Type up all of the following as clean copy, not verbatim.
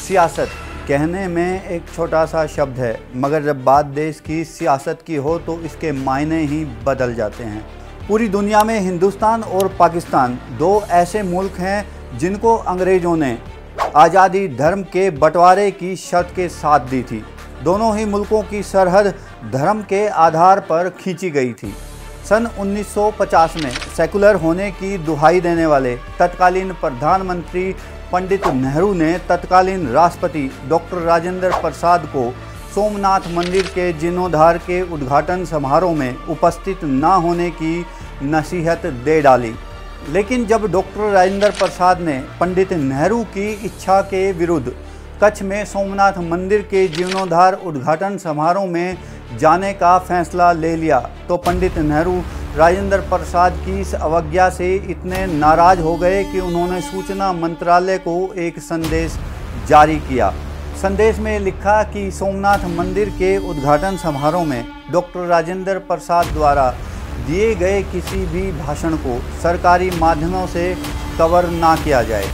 सियासत कहने में एक छोटा सा शब्द है, मगर जब बात देश की सियासत की हो तो इसके मायने ही बदल जाते हैं। पूरी दुनिया में हिंदुस्तान और पाकिस्तान दो ऐसे मुल्क हैं जिनको अंग्रेज़ों ने आज़ादी धर्म के बंटवारे की शर्त के साथ दी थी। दोनों ही मुल्कों की सरहद धर्म के आधार पर खींची गई थी। सन 1950 में सेकुलर होने की दुहाई देने वाले तत्कालीन प्रधानमंत्री पंडित नेहरू ने तत्कालीन राष्ट्रपति डॉक्टर राजेंद्र प्रसाद को सोमनाथ मंदिर के जीर्णोद्धार के उद्घाटन समारोह में उपस्थित न होने की नसीहत दे डाली। लेकिन जब डॉक्टर राजेंद्र प्रसाद ने पंडित नेहरू की इच्छा के विरुद्ध कच्छ में सोमनाथ मंदिर के जीर्णोद्धार उद्घाटन समारोह में जाने का फैसला ले लिया तो पंडित नेहरू राजेंद्र प्रसाद की इस अवज्ञा से इतने नाराज हो गए कि उन्होंने सूचना मंत्रालय को एक संदेश जारी किया। संदेश में लिखा कि सोमनाथ मंदिर के उद्घाटन समारोह में डॉक्टर राजेंद्र प्रसाद द्वारा दिए गए किसी भी भाषण को सरकारी माध्यमों से कवर ना किया जाए।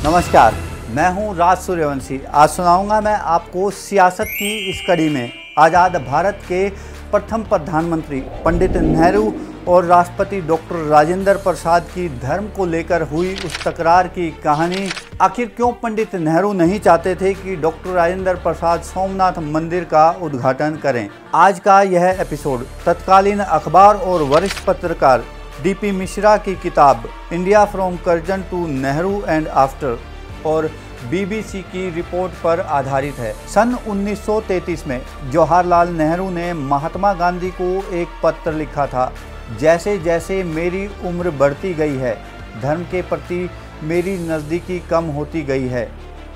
नमस्कार, मैं हूं राज सूर्यवंशी। आज सुनाऊंगा मैं आपको सियासत की इस कड़ी में आज़ाद भारत के प्रथम प्रधानमंत्री पंडित नेहरू और राष्ट्रपति डॉक्टर राजेंद्र प्रसाद की धर्म को लेकर हुई उस तकरार की कहानी। आखिर क्यों पंडित नेहरू नहीं चाहते थे कि डॉक्टर राजेंद्र प्रसाद सोमनाथ मंदिर का उद्घाटन करें। आज का यह एपिसोड तत्कालीन अखबार और वरिष्ठ पत्रकार डीपी मिश्रा की किताब India from Curzon to Nehru and after और बीबीसी की रिपोर्ट पर आधारित है। सन 1933 में जवाहरलाल नेहरू ने महात्मा गांधी को एक पत्र लिखा था, जैसे जैसे मेरी उम्र बढ़ती गई है, धर्म के प्रति मेरी नज़दीकी कम होती गई है।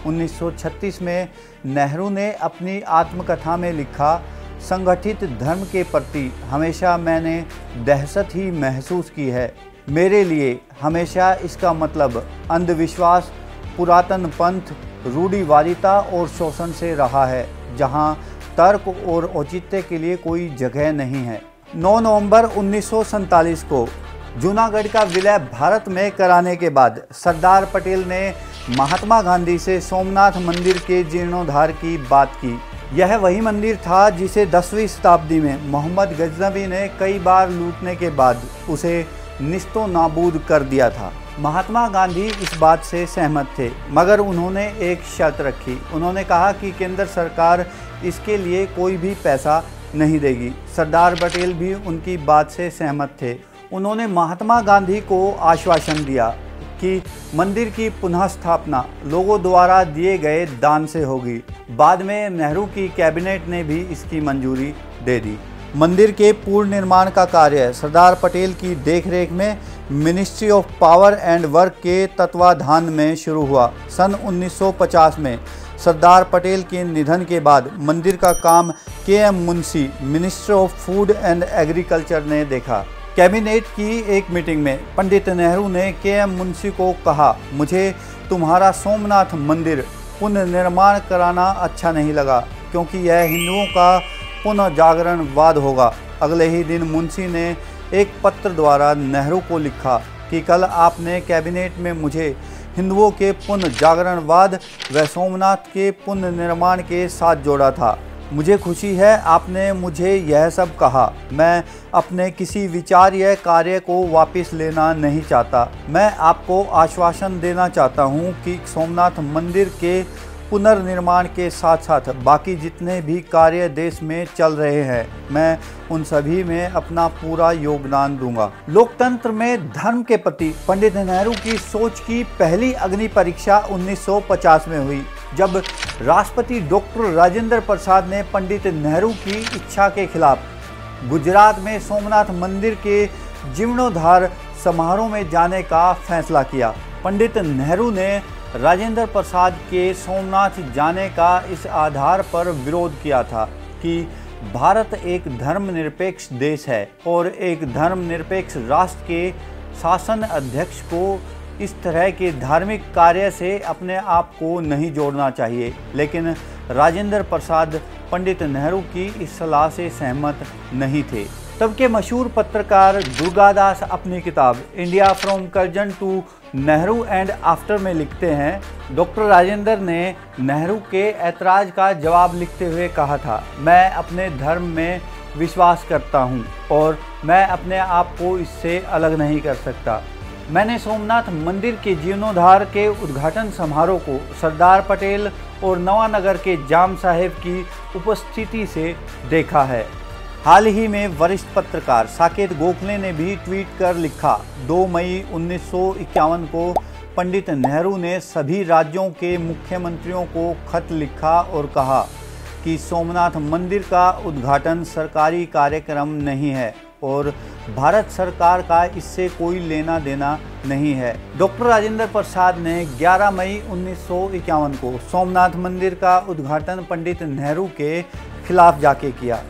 1936 में नेहरू ने अपनी आत्मकथा में लिखा, संगठित धर्म के प्रति हमेशा मैंने दहशत ही महसूस की है। मेरे लिए हमेशा इसका मतलब अंधविश्वास, पुरातन पंथ, रूढ़िवादिता और शोषण से रहा है, जहां तर्क और औचित्य के लिए कोई जगह नहीं है। 9 नवंबर 1947 को जूनागढ़ का विलय भारत में कराने के बाद सरदार पटेल ने महात्मा गांधी से सोमनाथ मंदिर के जीर्णोद्धार की बात की। यह वही मंदिर था जिसे 10वीं शताब्दी में मोहम्मद गजनवी ने कई बार लूटने के बाद उसे निस्तो नाबूद कर दिया था। महात्मा गांधी इस बात से सहमत थे, मगर उन्होंने एक शर्त रखी। उन्होंने कहा कि केंद्र सरकार इसके लिए कोई भी पैसा नहीं देगी। सरदार पटेल भी उनकी बात से सहमत थे। उन्होंने महात्मा गांधी को आश्वासन दिया कि मंदिर की पुनः स्थापना लोगों द्वारा दिए गए दान से होगी। बाद में नेहरू की कैबिनेट ने भी इसकी मंजूरी दे दी। मंदिर के पूर्ण निर्माण का कार्य सरदार पटेल की देखरेख में ministry of power and work के तत्वाधान में शुरू हुआ। सन 1950 में सरदार पटेल के निधन के बाद मंदिर का काम KM. Munshi, minister of food and agriculture ने देखा। कैबिनेट की एक मीटिंग में पंडित नेहरू ने के.एम. मुंशी को कहा, मुझे तुम्हारा सोमनाथ मंदिर पुनर्निर्माण कराना अच्छा नहीं लगा, क्योंकि यह हिंदुओं का पुनर्जागरणवाद होगा। अगले ही दिन मुंशी ने एक पत्र द्वारा नेहरू को लिखा कि कल आपने कैबिनेट में मुझे हिंदुओं के पुनर्जागरणवाद व सोमनाथ के पुनर्निर्माण के साथ जोड़ा था। मुझे खुशी है आपने मुझे यह सब कहा। मैं अपने किसी विचार या कार्य को वापस लेना नहीं चाहता। मैं आपको आश्वासन देना चाहता हूं कि सोमनाथ मंदिर के पुनर्निर्माण के साथ साथ बाकी जितने भी कार्य देश में चल रहे हैं, मैं उन सभी में अपना पूरा योगदान दूंगा। लोकतंत्र में धर्म के प्रति पंडित नेहरू की सोच की पहली अग्नि परीक्षा 1950 में हुई, जब राष्ट्रपति डॉक्टर राजेंद्र प्रसाद ने पंडित नेहरू की इच्छा के खिलाफ गुजरात में सोमनाथ मंदिर के जीर्णोद्धार समारोह में जाने का फैसला किया। पंडित नेहरू ने राजेंद्र प्रसाद के सोमनाथ जाने का इस आधार पर विरोध किया था कि भारत एक धर्मनिरपेक्ष देश है और एक धर्मनिरपेक्ष राष्ट्र के शासन अध्यक्ष को इस तरह के धार्मिक कार्य से अपने आप को नहीं जोड़ना चाहिए। लेकिन राजेंद्र प्रसाद पंडित नेहरू की इस सलाह से सहमत नहीं थे। तब के मशहूर पत्रकार दुर्गादास अपनी किताब India from Curzon to Nehru and after में लिखते हैं, डॉक्टर राजेंद्र ने नेहरू के ऐतराज़ का जवाब लिखते हुए कहा था, मैं अपने धर्म में विश्वास करता हूं और मैं अपने आप को इससे अलग नहीं कर सकता। मैंने सोमनाथ मंदिर के जीर्णोद्धार के उद्घाटन समारोह को सरदार पटेल और नवानगर के जाम साहेब की उपस्थिति से देखा है। हाल ही में वरिष्ठ पत्रकार साकेत गोखले ने भी ट्वीट कर लिखा, 2 मई 1951 को पंडित नेहरू ने सभी राज्यों के मुख्यमंत्रियों को खत लिखा और कहा कि सोमनाथ मंदिर का उद्घाटन सरकारी कार्यक्रम नहीं है और भारत सरकार का इससे कोई लेना देना नहीं है। डॉक्टर राजेंद्र प्रसाद ने 11 मई 1951 को सोमनाथ मंदिर का उद्घाटन पंडित नेहरू के खिलाफ जाके किया।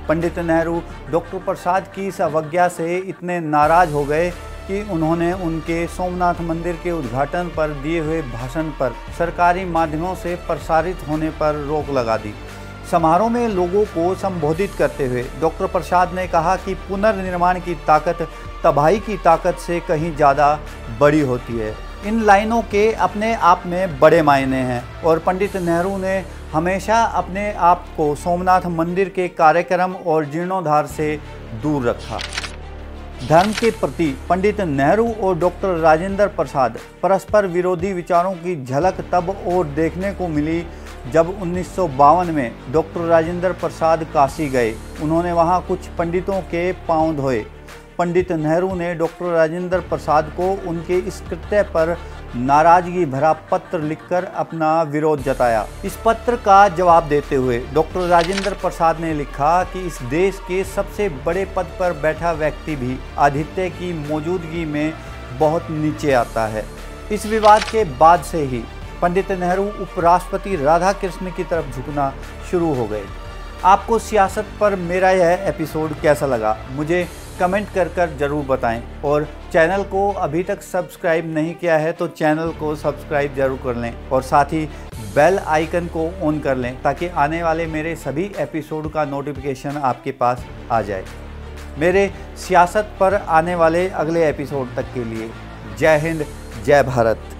पंडित नेहरू डॉक्टर प्रसाद की इस अवज्ञा से इतने नाराज हो गए कि उन्होंने उनके सोमनाथ मंदिर के उद्घाटन पर दिए हुए भाषण पर सरकारी माध्यमों से प्रसारित होने पर रोक लगा दी। समारोह में लोगों को संबोधित करते हुए डॉक्टर प्रसाद ने कहा कि पुनर्निर्माण की ताकत तबाही की ताकत से कहीं ज़्यादा बड़ी होती है। इन लाइनों के अपने आप में बड़े मायने हैं और पंडित नेहरू ने हमेशा अपने आप को सोमनाथ मंदिर के कार्यक्रम और जीर्णोद्धार से दूर रखा। धर्म के प्रति पंडित नेहरू और डॉक्टर राजेंद्र प्रसाद परस्पर विरोधी विचारों की झलक तब और देखने को मिली जब 1952 में डॉक्टर राजेंद्र प्रसाद काशी गए। उन्होंने वहां कुछ पंडितों के पांव धोए। पंडित नेहरू ने डॉक्टर राजेंद्र प्रसाद को उनके इस कृत्य पर नाराजगी भरा पत्र लिखकर अपना विरोध जताया। इस पत्र का जवाब देते हुए डॉक्टर राजेंद्र प्रसाद ने लिखा कि इस देश के सबसे बड़े पद पर बैठा व्यक्ति भी आदित्य की मौजूदगी में बहुत नीचे आता है। इस विवाद के बाद से ही पंडित नेहरू उपराष्ट्रपति राधाकृष्ण की तरफ झुकना शुरू हो गए। आपको सियासत पर मेरा यह एपिसोड कैसा लगा मुझे कमेंट कर ज़रूर बताएं और चैनल को अभी तक सब्सक्राइब नहीं किया है तो चैनल को सब्सक्राइब ज़रूर कर लें और साथ ही बेल आइकन को ऑन कर लें ताकि आने वाले मेरे सभी एपिसोड का नोटिफिकेशन आपके पास आ जाए। मेरे सियासत पर आने वाले अगले एपिसोड तक के लिए जय हिंद, जय भारत।